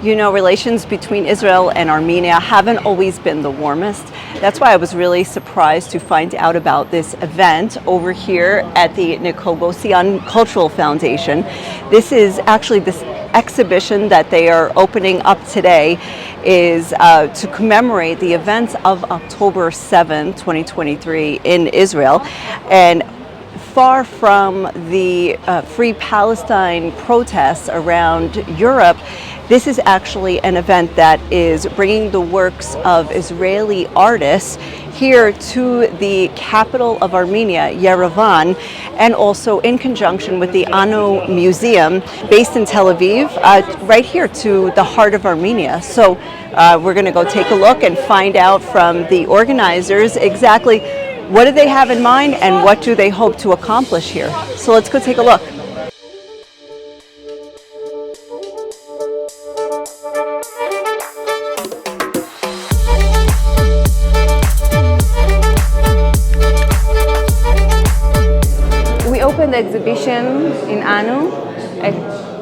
You know, relations between Israel and Armenia haven't always been the warmest. That's why I was really surprised to find out about this event over here at the Nikoghosyan Cultural Foundation. This is actually this exhibition that they are opening up today is to commemorate the events of October 7, 2023 in Israel. And far from the Free Palestine protests around Europe, this is actually an event that is bringing the works of Israeli artists here to the capital of Armenia, Yerevan, and also in conjunction with the ANO Museum based in Tel Aviv, right here to the heart of Armenia. So we're going to go take a look and find out from the organizers exactly what do they have in mind and what do they hope to accomplish here. So let's go take a look. We opened the exhibition in ANO at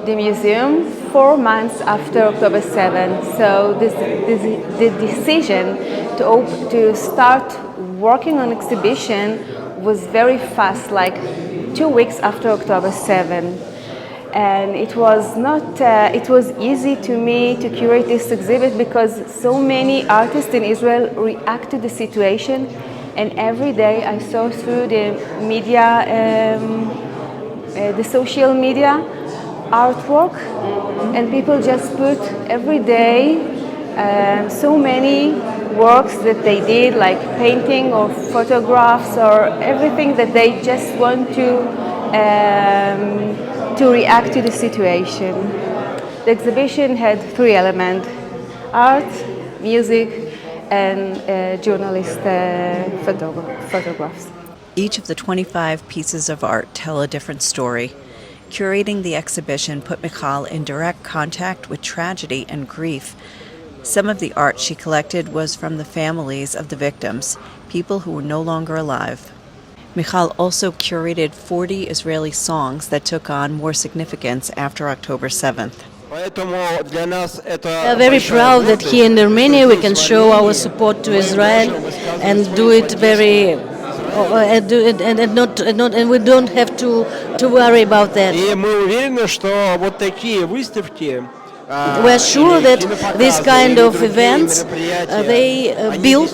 the museum 4 months after October 7. So the decision to start working on exhibition was very fast, like 2 weeks after October 7. And it was easy to me to curate this exhibit because so many artists in Israel react to the situation. And every day I saw through the media, the social media artwork, and people just put every day so many works that they did, like painting or photographs or everything that they just want to react to the situation. The exhibition had 3 elements: art, music, and journalist photographs. Each of the 25 pieces of art tell a different story. Curating the exhibition put Michal in direct contact with tragedy and grief. Some of the art she collected was from the families of the victims, people who were no longer alive. Michal also curated 40 Israeli songs that took on more significance after October 7th. We are very proud that here in Armenia we can show our support to Israel and do it very and we don't have to worry about that. We are sure that this kind of events they build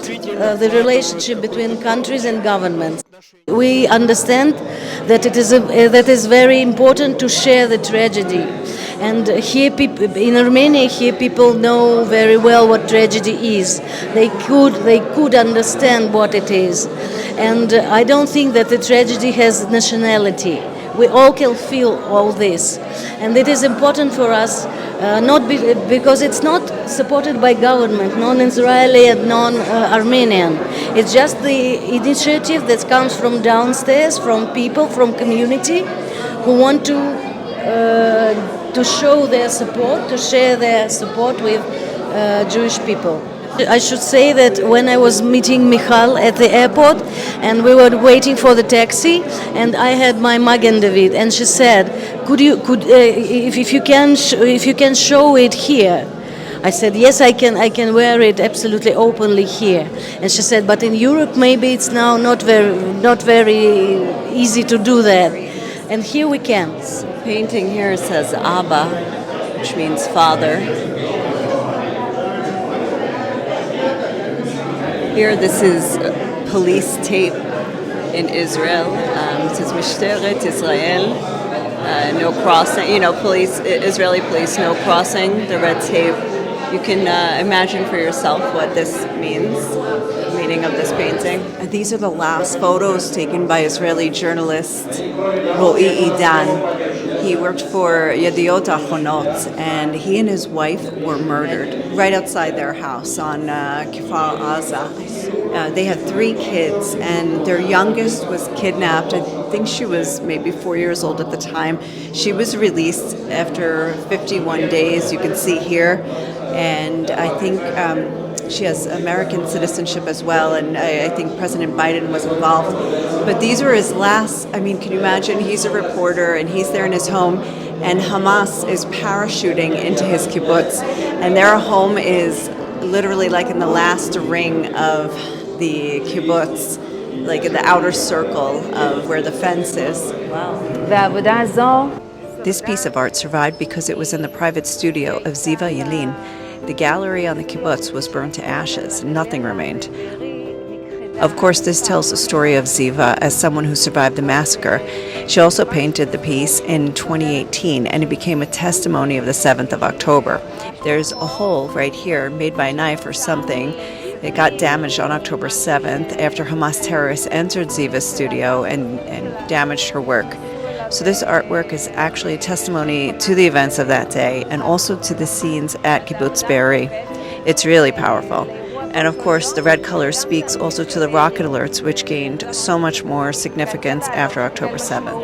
the relationship between countries and governments. We understand that that is very important to share the tragedy. And here, in Armenia, here people know very well what tragedy is. They could understand what it is, and I don't think that the tragedy has nationality. We all can feel all this, and it is important for us, because it's not supported by government, non-Israeli and non-Armenian. It's just the initiative that comes from downstairs, from people, from community, who want to show their support, to share their support with Jewish people. I should say that when I was meeting Michal at the airport and we were waiting for the taxi, and I had my Magen David, and she said, if you can show it here. I said, yes, I can wear it absolutely openly here. And she said, but in Europe maybe it's now not very easy to do that. And here we can. Painting here says Abba, which means father. Here, this is police tape in Israel. It says Mishteret Israel, no crossing. You know, Israeli police, no crossing. The red tape. You can imagine for yourself what this means. The meaning of this painting. These are the last photos taken by Israeli journalist Ro'i Idan. He worked for Yediot Ahronot, and he and his wife were murdered right outside their house on Kfar Aza. They had 3 kids, and their youngest was kidnapped. I think she was maybe 4 years old at the time. She was released after 51 days, you can see here, and I think she has American citizenship as well, and I think President Biden was involved. But these were his last, I mean, can you imagine? He's a reporter, and he's there in his home, and Hamas is parachuting into his kibbutz, and their home is literally like in the last ring of the kibbutz, like in the outer circle of where the fence is. This piece of art survived because it was in the private studio of Ziva Yelin. The gallery on the kibbutz was burned to ashes. Nothing remained. Of course, this tells the story of Ziva as someone who survived the massacre. She also painted the piece in 2018, and it became a testimony of the 7th of October. There's a hole right here made by a knife or something. It got damaged on October 7th after Hamas terrorists entered Ziva's studio and damaged her work. So this artwork is actually a testimony to the events of that day and also to the scenes at Kibbutz Be'eri. It's really powerful. And of course, the red color speaks also to the rocket alerts, which gained so much more significance after October 7th.